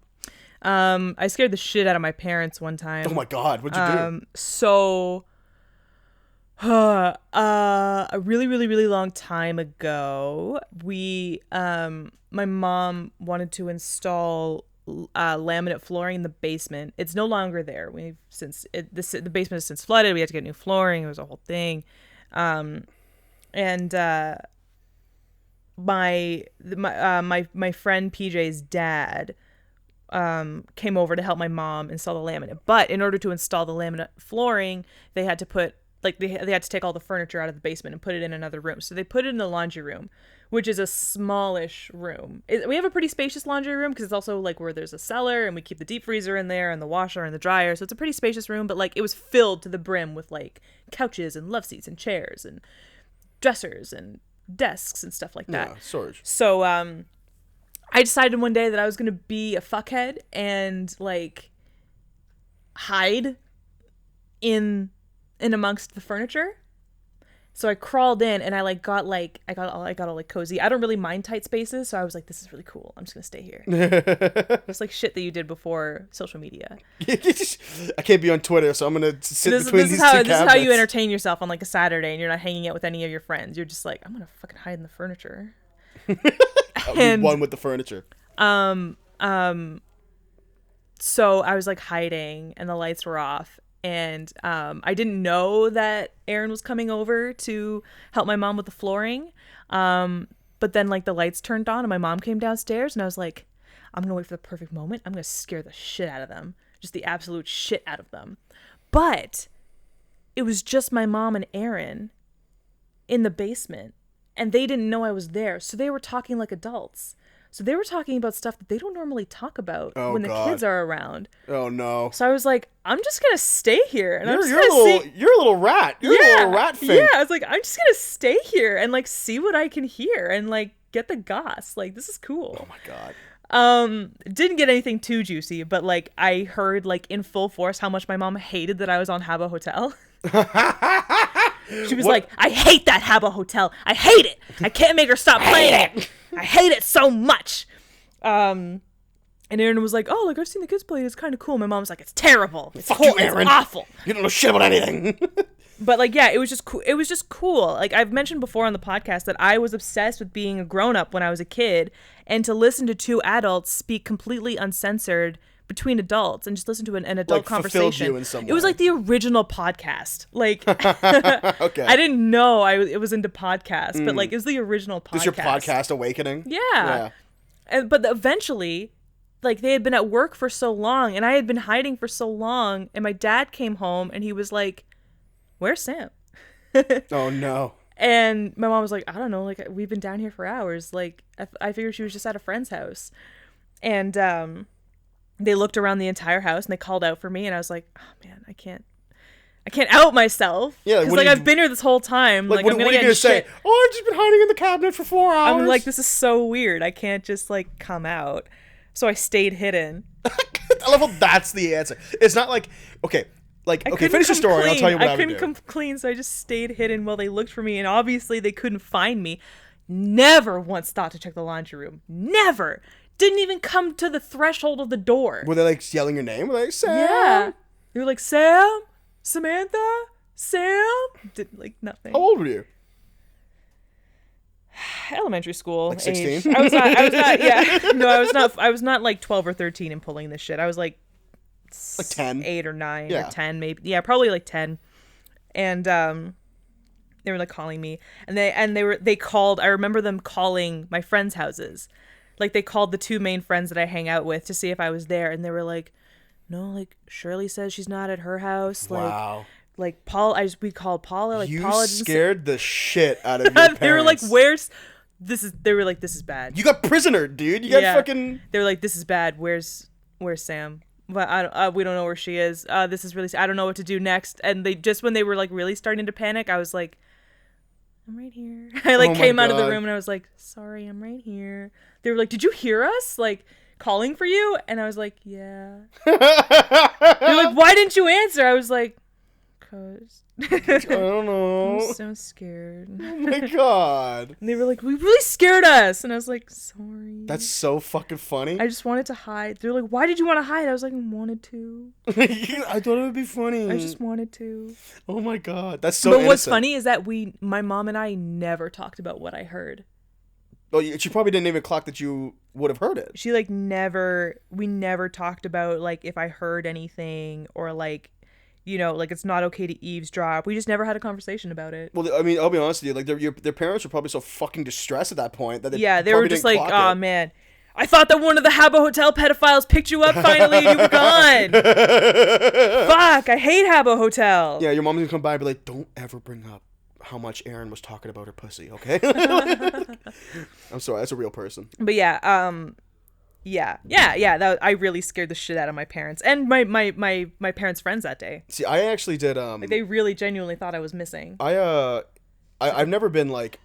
I scared the shit out of my parents one time. Oh my God, what'd you do? So a really, really, really long time ago, we my mom wanted to install laminate flooring in the basement. It's no longer there. The basement has since flooded. We had to get new flooring. It was a whole thing. My friend PJ's dad came over to help my mom install the laminate. But in order to install the laminate flooring, they had to put they had to take all the furniture out of the basement and put it in another room. So they put it in the laundry room, which is a smallish room. We have a pretty spacious laundry room because it's also like where there's a cellar and we keep the deep freezer in there and the washer and the dryer. So it's a pretty spacious room, but like it was filled to the brim with like couches and love seats and chairs and dressers and desks and stuff like that. Yeah, storage. So I decided one day that I was going to be a fuckhead and like hide in amongst the furniture. So I crawled in and I got all like cozy. I don't really mind tight spaces, so I was like, this is really cool. I'm just gonna stay here. It's like shit that you did before social media. I can't be on Twitter, so I'm gonna sit between these two cabinets. This is how you entertain yourself on like a Saturday and you're not hanging out with any of your friends. You're just like, I'm gonna fucking hide in the furniture. And one with the furniture. So I was like hiding and the lights were off. And I didn't know that Aaron was coming over to help my mom with the flooring. But then like the lights turned on and my mom came downstairs and I was like, I'm going to wait for the perfect moment. I'm going to scare the shit out of them. Just the absolute shit out of them. But it was just my mom and Aaron in the basement and they didn't know I was there. So they were talking like adults. So they were talking about stuff that they don't normally talk about when the kids are around. Oh no! So I was like, I'm just gonna stay here, and you're a little rat. You're a little rat thing. Yeah, I was like, I'm just gonna stay here and like see what I can hear and like get the goss. Like this is cool. Oh my God. Didn't get anything too juicy, but like I heard like in full force how much my mom hated that I was on Habbo Hotel. She was like, I hate that Habbo Hotel. I hate it. I can't make her stop playing it. I hate it so much. And Aaron was like, oh, like, I've seen the kids play it. It's kind of cool. My mom was like, it's terrible. It's you, Aaron. It's awful. You don't know shit about anything. But, like, yeah, it was just cool. It was just cool. Like, I've mentioned before on the podcast that I was obsessed with being a grown-up when I was a kid, and to listen to two adults speak completely uncensored between adults and just listen to an adult like, conversation. You in some it was way. like the original podcast. Like, okay. I didn't know it was into podcasts, but, like, it was the original podcast. This is your podcast awakening? Yeah. But eventually, like, they had been at work for so long, and I had been hiding for so long, and my dad came home, and he was like, where's Sam? Oh, no. And my mom was like, I don't know, like, we've been down here for hours. Like, I figured she was just at a friend's house. And they looked around the entire house, and they called out for me, and I was like, oh, man, I can't out myself. Yeah, because, like, I've been here this whole time. Like, what are you going to say? Oh, I've just been hiding in the cabinet for 4 hours. I'm like, this is so weird. I can't just, like, come out. So I stayed hidden. I love how that's the answer. It's not like, okay, finish the story. I'll tell you what I would do. I couldn't come clean, so I just stayed hidden while they looked for me, and obviously they couldn't find me. Never once thought to check the laundry room. Never. Didn't even come to the threshold of the door. Were they, like, yelling your name? Were they like, Sam? Yeah. They were like, Sam? Samantha? Sam? Did, like, nothing. How old were you? Elementary school. Like 16? Age. I was not, yeah. No, I was not like 12 or 13 and pulling this shit. I was like 10. 8 or 9 or 10 maybe. Yeah, probably like 10. And they were like calling me, and they called, I remember them calling my friends' houses. Like, they called the two main friends that I hang out with to see if I was there, and they were like, no, like, Shirley says she's not at her house. Wow. Like Paul, we called Paula. Like, you Paula scared the shit out of your parents. They were like, "Where's this is?" They were like, "This is bad." You got prisoner, dude. You got fucking. They were like, "This is bad. Where's Sam?" But we don't know where she is. This is really. I don't know what to do next. And they just when they were like really starting to panic, I was like, "I'm right here." I like came out of the room and I was like, "Sorry, I'm right here." They were like, "Did you hear us? Like." Calling for you? And I was like, yeah. They're like, why didn't you answer? I was like, cause I don't know. I'm so scared. Oh my god. And they were like, we really scared us. And I was like, sorry. That's so fucking funny. I just wanted to hide. They're like, why did you want to hide? I was like, I wanted to. I thought it would be funny. I just wanted to. Oh my god. That's so innocent. What's innocent. funny is that my mom and I never talked about what I heard. Oh, she probably didn't even clock that you would have heard it. She like we never talked about like if I heard anything or like, you know, like it's not okay to eavesdrop. We just never had a conversation about it. Well, I mean, I'll be honest with you, like their parents were probably so fucking distressed at that point that they were just like, oh man, I thought that one of the Habbo Hotel pedophiles picked you up finally and you were gone. Fuck, I hate Habbo Hotel. Yeah, your mom's gonna come by and be like, don't ever bring up how much Erin was talking about her pussy, okay? I'm sorry, that's a real person. But yeah, that I really scared the shit out of my parents and my parents' friends that day. See, I actually did like they really genuinely thought I was missing. I've never been like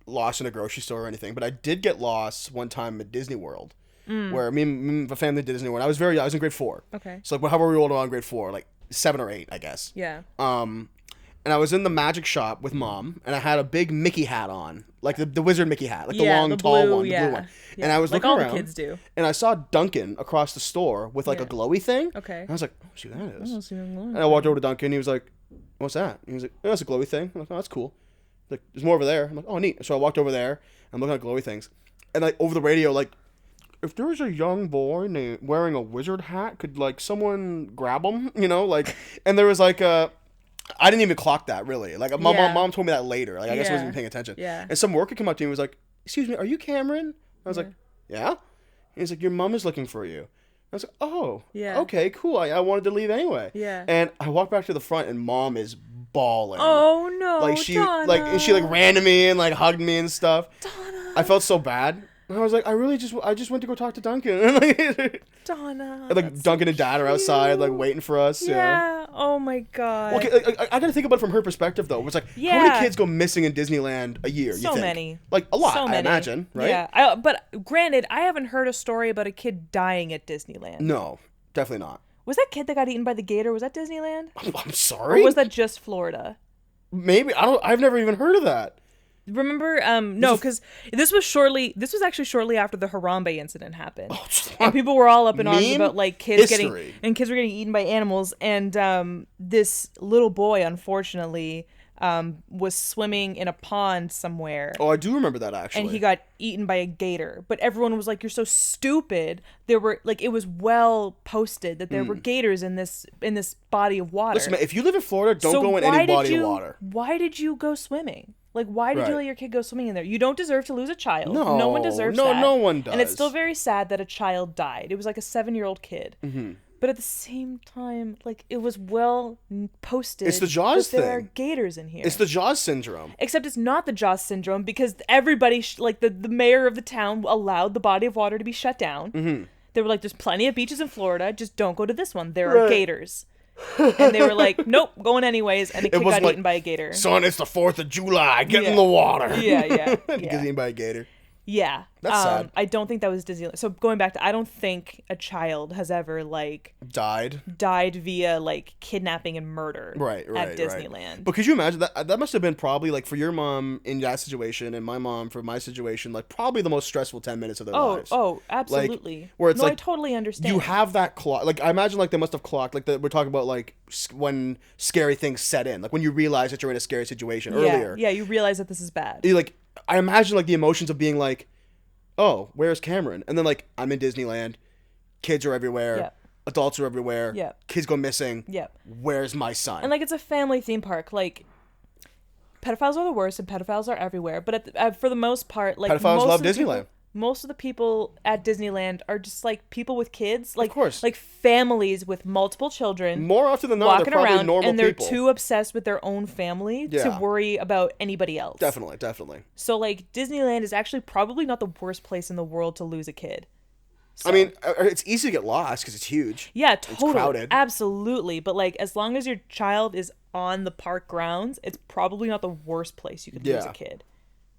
lost in a grocery store or anything, but I did get lost one time at Disney World. Where me and my family did Disney World. I was in grade 4. Okay. So like however old I was in grade 4, like 7 or 8, I guess. Yeah. And I was in the magic shop with mom, and I had a big Mickey hat on, like the wizard Mickey hat, like the long, tall one, the blue one. Yeah. And I was looking around, like all the kids do. And I saw Duncan across the store with like a glowy thing. Okay. And I was like, oh, see what that is. Oh, see and I walked over to Duncan, and he was like, what's that? And he was like, oh, that's a glowy thing. I'm like, oh, that's cool. He's like, there's more over there. I'm like, oh, neat. So I walked over there, and I'm looking at glowy things. And like over the radio, like, if there was a young boy wearing a wizard hat, could like someone grab him? You know, like, and there was like I didn't even clock that really. Like my mom told me that later. Like I guess I wasn't even paying attention. Yeah. And some worker came up to me and was like, "Excuse me, are you Cameron?" I was like, "Yeah." And he's like, "Your mom is looking for you." I was like, "Oh, yeah. Okay, cool. I wanted to leave anyway." Yeah. And I walked back to the front and mom is bawling. Oh no. Like she Donna. and she like ran to me and like hugged me and stuff. Donna. I felt so bad. And I was like, I just went to go talk to Duncan. Donna. And like Duncan and Dad are outside, like waiting for us. Yeah. Oh my god. Well, okay, I gotta think about it from her perspective though. It's like, how many kids go missing in Disneyland a year? So many. Like a lot, I imagine, right? Yeah. But granted, I haven't heard a story about a kid dying at Disneyland. No, definitely not. Was that kid that got eaten by the gator? Was that Disneyland? I'm sorry. Or was that just Florida? Maybe I've never even heard of that. Remember, no, because this was actually shortly after the Harambe incident happened. Oh, and people were all up in arms about, like, kids history. were getting eaten by animals. And, this little boy, unfortunately, was swimming in a pond somewhere. Oh, I do remember that, actually. And he got eaten by a gator. But everyone was like, you're so stupid. There were, like, it was well posted that there were gators in this body of water. Listen, man, if you live in Florida, don't go in any body of water. Why did you go swimming? Like, why did you let your kid go swimming in there? You don't deserve to lose a child. No one deserves that. No one does. And it's still very sad that a child died. It was like a 7-year-old kid. Mm-hmm. But at the same time, like, it was well posted. It's the Jaws thing. There are gators in here. It's the Jaws syndrome. Except it's not the Jaws syndrome because everybody, like, the mayor of the town allowed the body of water to be shut down. Mm-hmm. They were like, there's plenty of beaches in Florida. Just don't go to this one. There are gators. And they were like, nope, going anyways. And the kid got eaten by a gator. Son, it's the 4th of July. Get in the water. Yeah. He gets eaten by a gator. Yeah. That's sad. I don't think that was Disneyland. So going back to, I don't think a child has ever, like... Died via, like, kidnapping and murder at Disneyland. Right. But could you imagine, that must have been probably, like, for your mom in that situation and my mom for my situation, like, probably the most stressful 10 minutes of their lives. Oh, absolutely. Like, where it's like... I totally understand. You have that clock. Like, I imagine, like, they must have clocked, like, we're talking about, like, when scary things set in. Like, when you realize that you're in a scary situation earlier. Yeah, you realize that this is bad. Like, I imagine, like, the emotions of being like, oh, where's Cameron? And then, like, I'm in Disneyland. Kids are everywhere. Yep. Adults are everywhere. Yep. Kids go missing. Yep. Where's my son? And, like, it's a family theme park. Like, pedophiles are the worst, and pedophiles are everywhere. But for the most part, like... Pedophiles love Disneyland. Most of the people at Disneyland are just, like, people with kids. Like, of course. Like, families with multiple children. More often than not, walking they're probably around, normal and they're people. too obsessed with their own family to worry about anybody else. Definitely. So, like, Disneyland is actually probably not the worst place in the world to lose a kid. So, I mean, it's easy to get lost because it's huge. Yeah, totally. It's crowded. Absolutely. But, like, as long as your child is on the park grounds, it's probably not the worst place you could lose a kid.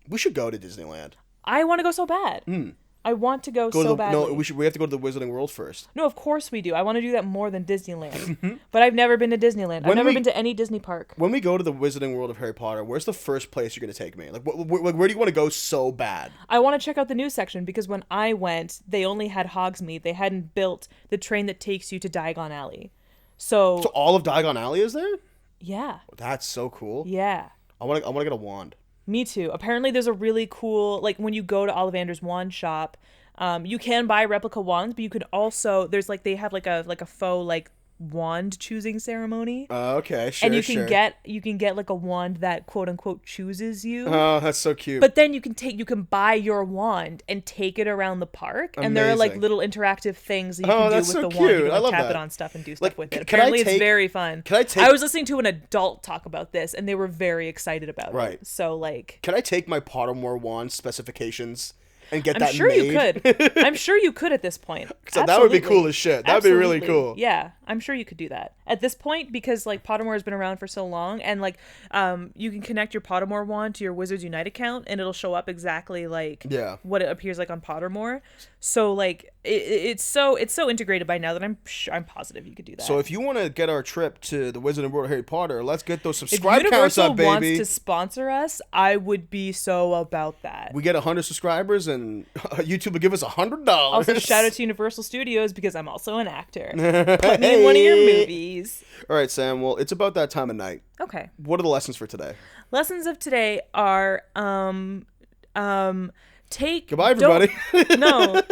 We should go to Disneyland. I want to go so bad. I want to go so badly. No, we have to go to the Wizarding World first. No, of course we do. I want to do that more than Disneyland. But I've never been to Disneyland. I've never been to any Disney park. When we go to the Wizarding World of Harry Potter, where's the first place you're going to take me? Like, where do you want to go so bad? I want to check out the news section because when I went, they only had Hogsmeade. They hadn't built the train that takes you to Diagon Alley. So all of Diagon Alley is there? Yeah. That's so cool. Yeah. I want to get a wand. Me too. Apparently there's a really cool, like, when you go to Ollivander's wand shop, you can buy replica wands, but you can also, they have like a faux, like, wand choosing ceremony. Okay, sure. And you can get like a wand that quote unquote chooses you. Oh, that's so cute. But then you can buy your wand and take it around the park. Amazing. And there are like little interactive things that you can do with the wand. You can tap it on stuff and do stuff with it. Apparently it's very fun. I was listening to an adult talk about this and they were very excited about it. So like, can I take my Pottermore wand specifications and get I'm sure made? You could. I'm sure you could at this point. So that would be cool as shit. That would be really cool. Yeah, I'm sure you could do that at this point because like Pottermore has been around for so long, and like you can connect your Pottermore wand to your Wizards Unite account, and it'll show up exactly like what it appears like on Pottermore. So like it's so integrated by now that I'm positive you could do that. So if you want to get our trip to the Wizarding World of Harry Potter, let's get those subscribe counts up, baby. If Universal wants to sponsor us, I would be so about that. We get 100 subscribers and YouTube will give us $100. Also, shout out to Universal Studios because I'm also an actor. Put me in one of your movies. All right, Sam. Well, it's about that time of night. Okay. What are the lessons for today? Lessons of today are Goodbye, everybody. No.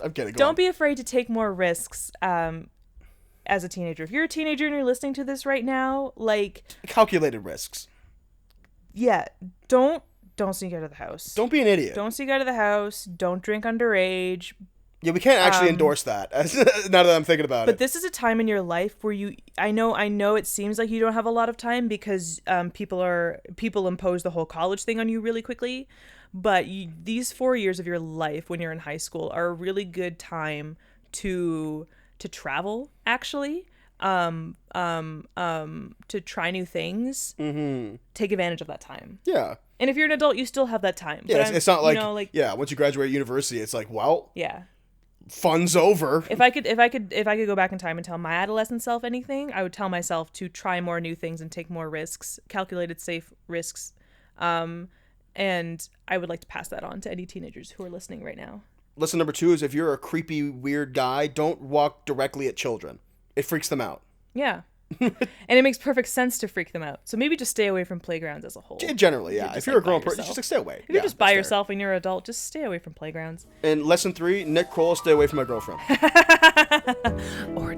I'm kidding. Don't be afraid to take more risks as a teenager. If you're a teenager and you're listening to this right now, like calculated risks. Yeah. Don't sneak out of the house. Don't be an idiot. Don't sneak out of the house. Don't drink underage. Yeah, we can't actually endorse that. Now that I'm thinking about it. But this is a time in your life where I know it seems like you don't have a lot of time because people impose the whole college thing on you really quickly. But these 4 years of your life when you're in high school are a really good time to travel, actually. To try new things. Mm-hmm. Take advantage of that time. Yeah. And if you're an adult, you still have that time. Yeah, but it's not like, once you graduate university, it's like, well, yeah, fun's over. If I could go back in time and tell my adolescent self anything, I would tell myself to try more new things and take more risks, calculated, safe risks. And I would like to pass that on to any teenagers who are listening right now. Lesson number 2 is if you're a creepy, weird guy, don't walk directly at children. It freaks them out. Yeah. And it makes perfect sense to freak them out. So maybe just stay away from playgrounds as a whole. Generally, yeah. If you're a grown person, just like stay away. If you're just by yourself and you're an adult, just stay away from playgrounds. And lesson 3, Nick Kroll, stay away from my girlfriend. Or